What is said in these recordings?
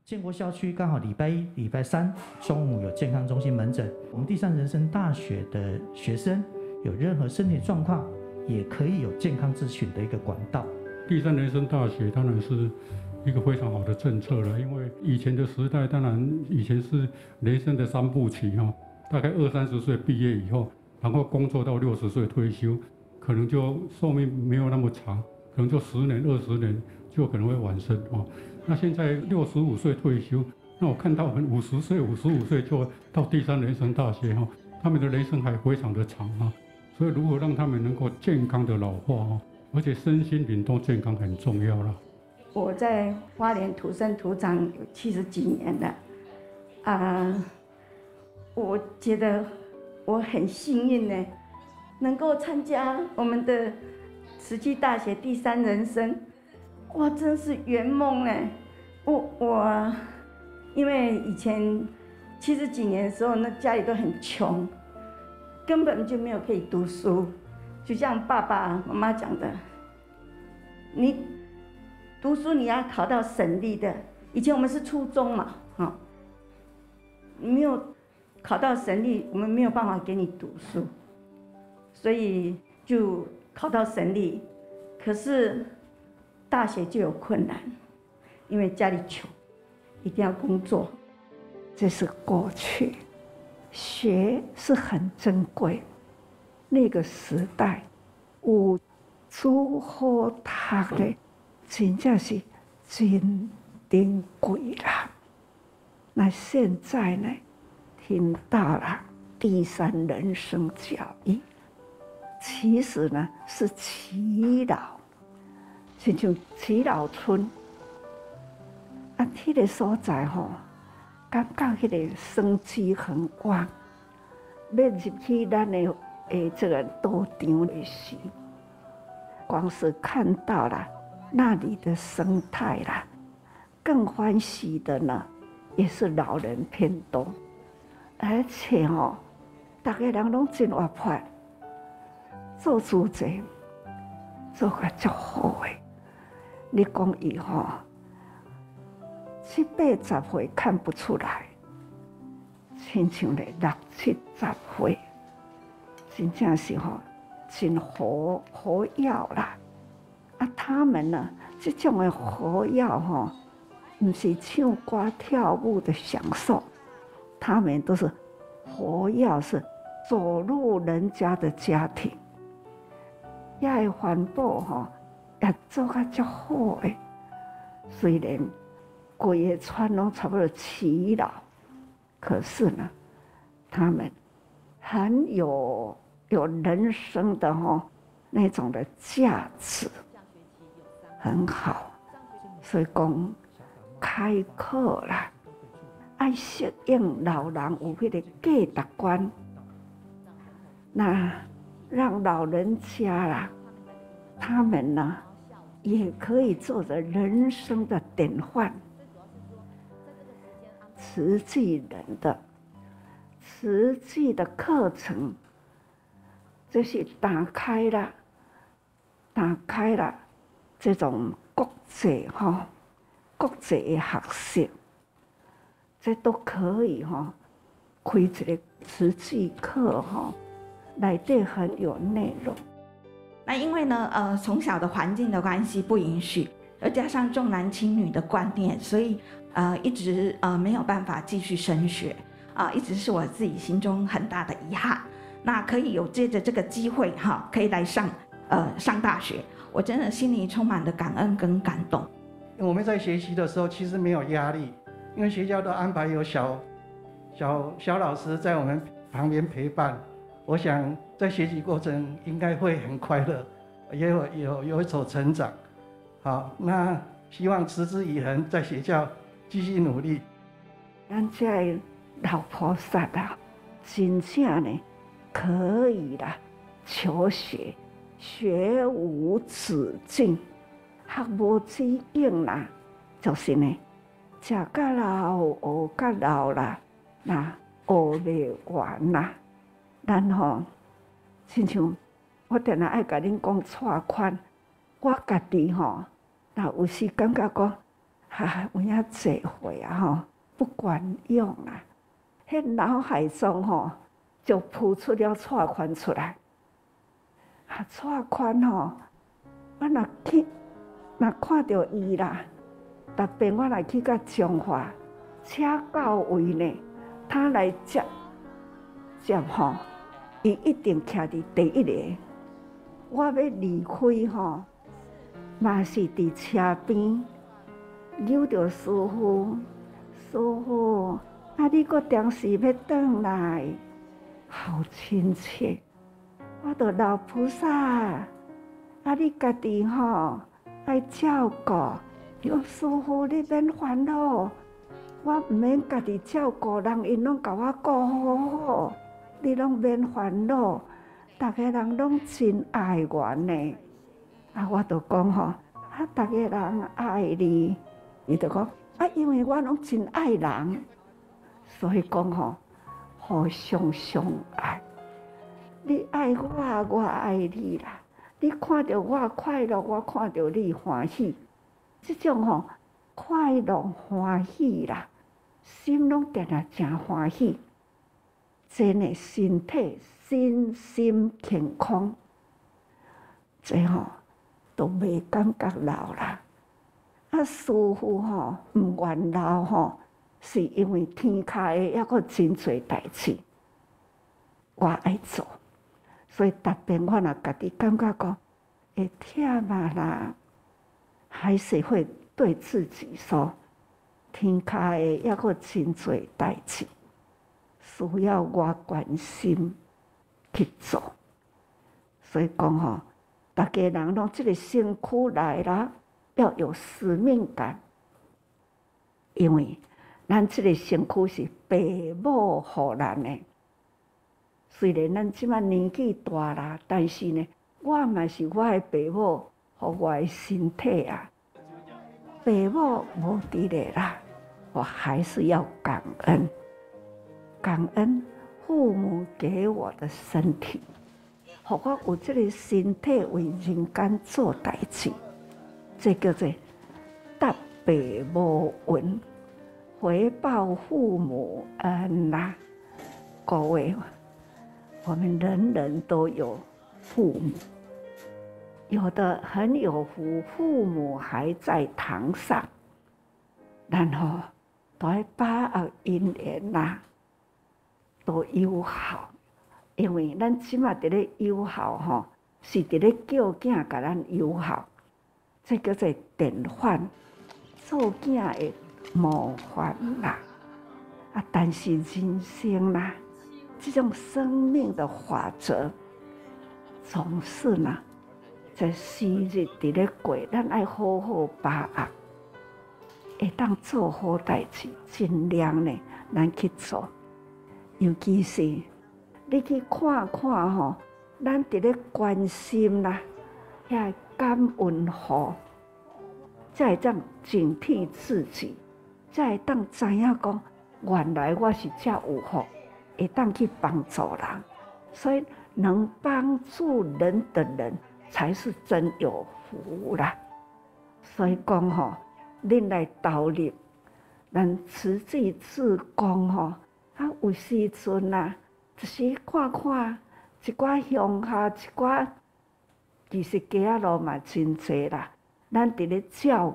建国校区刚好礼拜一、礼拜三中午有健康中心门诊。我们第三人生大学的学生有任何身体状况，也可以有健康咨询的一个管道。第三人生大学当然是一个非常好的政策了，因为以前的时代，当然以前是人生的三步棋哈，大概20-30岁毕业以后，然后工作到60岁退休，可能就寿命没有那么长，可能就10年、20年就可能会晚生哦。那现在65岁退休，那我看到我们50岁、55岁就到第三人生大学哈，他们的人生还非常的长啊，所以如何让他们能够健康的老化哈，而且身心灵都健康很重要了。我在花莲土生土长有70几年了，我觉得我很幸运呢，能够参加我们的慈济大学第三人生，哇，真是圆梦呢。我因为以前70几年的时候，那家里都很穷，根本就没有可以读书，就像爸爸妈妈讲的，你读书你要考到省立的，以前我们是初中嘛，没有考到省立，我们没有办法给你读书，所以就考到省立，可是大学就有困难，因为家里穷，一定要工作。这是过去，学是很珍贵。那个时代，有书好读的，真正是真珍贵啦。那现在呢，听到了第三人生教育，其实呢是耆老，亲像耆老村啊，迄个所在吼，感觉迄个生机很旺。要入去咱的这个道场的时，光是看到了那里的生态啦，更欢喜的呢，也是老人偏多，而且大家人拢真活泼，做主席做个足好诶。你讲伊70-80岁看不出来，亲像咧60-70岁，真正是真活跃啦。他们呢，这种的活跃不是唱歌跳舞的享受，他们都是活跃，是走入人家的家庭，也会环保也做得足好诶。虽然规个村拢差不多耆老，可是呢，他们很有人生的那种的价值，很好。所以讲开课啦，爱适应老人有迄个价值观，那让老人家啦，他们呢也可以做着人生的典范。慈济人的慈济的课程，就是打开了这种国际的学习，这都可以开一个慈济课内底很有内容。那因为呢，从小的环境的关系不允许，再加上重男轻女的观念，所以一直没有办法继续升学一直是我自己心中很大的遗憾。那可以有借着这个机会可以来上大学，我真的心里充满了感恩跟感动。我们在学习的时候其实没有压力，因为学校都安排有小老师在我们旁边陪伴。我想在学习过程应该会很快乐，也有所成长。好，那希望持之以恒，在学校继续努力。咱这老菩萨真正呢可以啦，求学学无止境，学无止境啦，就是呢，食到老学到老啦，那学袂完啦。咱亲像我定爱甲恁讲错款，我家己若有时感觉讲，有影济回啊吼，不管用啊，迄脑海中吼就浮出了蔡宽出来。蔡宽吼，我若看到伊啦，逐遍我来去到中华，车到位呢，他来接吼，伊一定徛伫第一个。我要离开吼，嘛是伫车边扭着师父，师父，你搁当时要转来，好亲切。我着老菩萨，你家己吼爱照顾。有师父，你免烦恼，我毋免家己照顾，人因拢甲我顾好好，你拢免烦恼。大家人拢真爱我呢，我就讲吼，大家人爱你，伊就讲因为我拢真爱人，所以讲吼，互相相爱。你爱我，我爱你啦。你看到我快乐，我看到你欢喜，这种吼快乐欢喜啦，心拢定定真欢喜，真诶身体身心健康，这吼都袂感觉老啦。师父吼唔愿老吼，是因为天下诶还阁真侪代志，我爱做。所以逐遍我若家己感觉讲会忝啊啦，还是会对自己说，天下的还阁真侪代志，需要我关心去做。所以讲吼，大家人拢这个身躯来啦，要有使命感，因为咱这个身躯是爸母予咱的。虽然咱即摆年纪大啦，但是呢，我嘛是我的爸母，予我的身体啊。爸母无伫咧啦，我还是要感恩，感恩父母给我的身体，予我有这个身体为人间做代志，这叫做答爸母恩，回报父母恩啦。各位。我们人人都有父母，有的很有福，父母还在堂上，然后都要把握因缘啦，都友好，因为咱即马伫咧友好吼，是伫咧叫囝甲咱友好，这叫做典范，做囝的模范啦。但是人生啦。这种生命的法则，总是呢，在昔日伫咧过，咱爱好好把握，会当做好代志，尽量呢，咱去做。尤其是你去看看吼，咱伫咧关心啦，遐感恩好，才会当警惕自己，才会当知影讲，原来我是遮有福。会当去帮助人，所以能帮助人的人才是真有福啦。所以讲吼，恁来投入，咱慈济志工吼，有时阵啊，就是看看一寡乡下一寡，其实家仔路嘛真济啦。咱伫咧照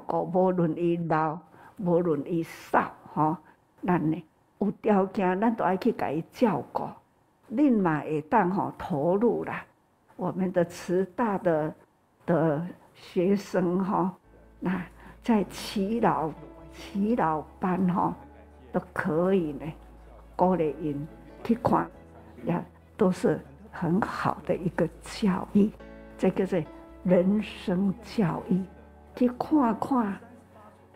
顾，无论伊老，无论伊少，吼，咱呢。有条件，咱都爱去甲伊照顾。恁嘛会当吼投入啦。我们的慈大的学生吼，那在耆老班吼，都可以呢，鼓励因去看，也都是很好的一个教育。这个是人生教育，去看看，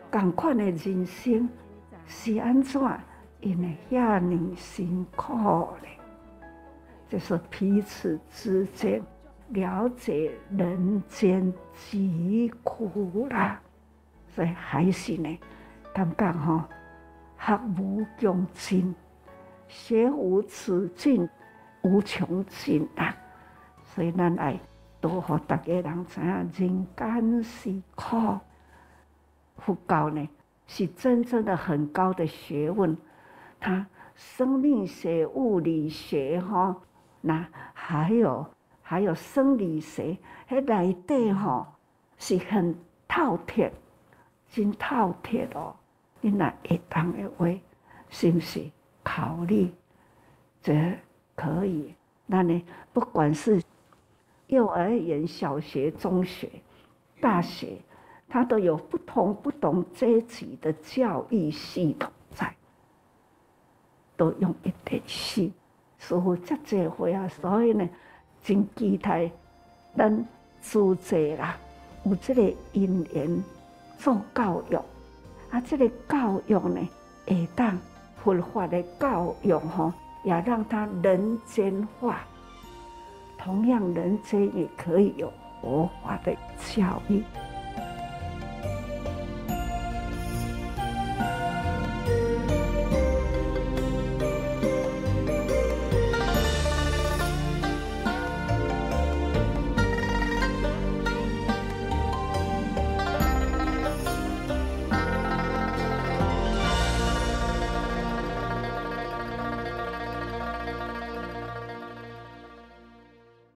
同款的人生是安怎？因为遐尼辛苦咧，就是彼此之间了解人间疾苦啦，所以还是呢，感觉吼，学无穷尽，学无止境，无穷尽啦。所以咱爱多互大家人知影，人间是苦，佛教呢是真正的很高的学问，它生命学、物理学那还有生理学，迄内底是很透彻，真透彻哦。你若会当的话，是不是考虑？这可以。那呢，不管是幼儿园、小学、中学、大学，它都有不同阶级的教育系统在，都用一点戏，似乎遮济岁啊，所以呢，真期待咱诸者啦，有这个因缘做教育，啊，这个教育呢，会当佛法的教育也让它人间化。同样，人间也可以有佛法的教育。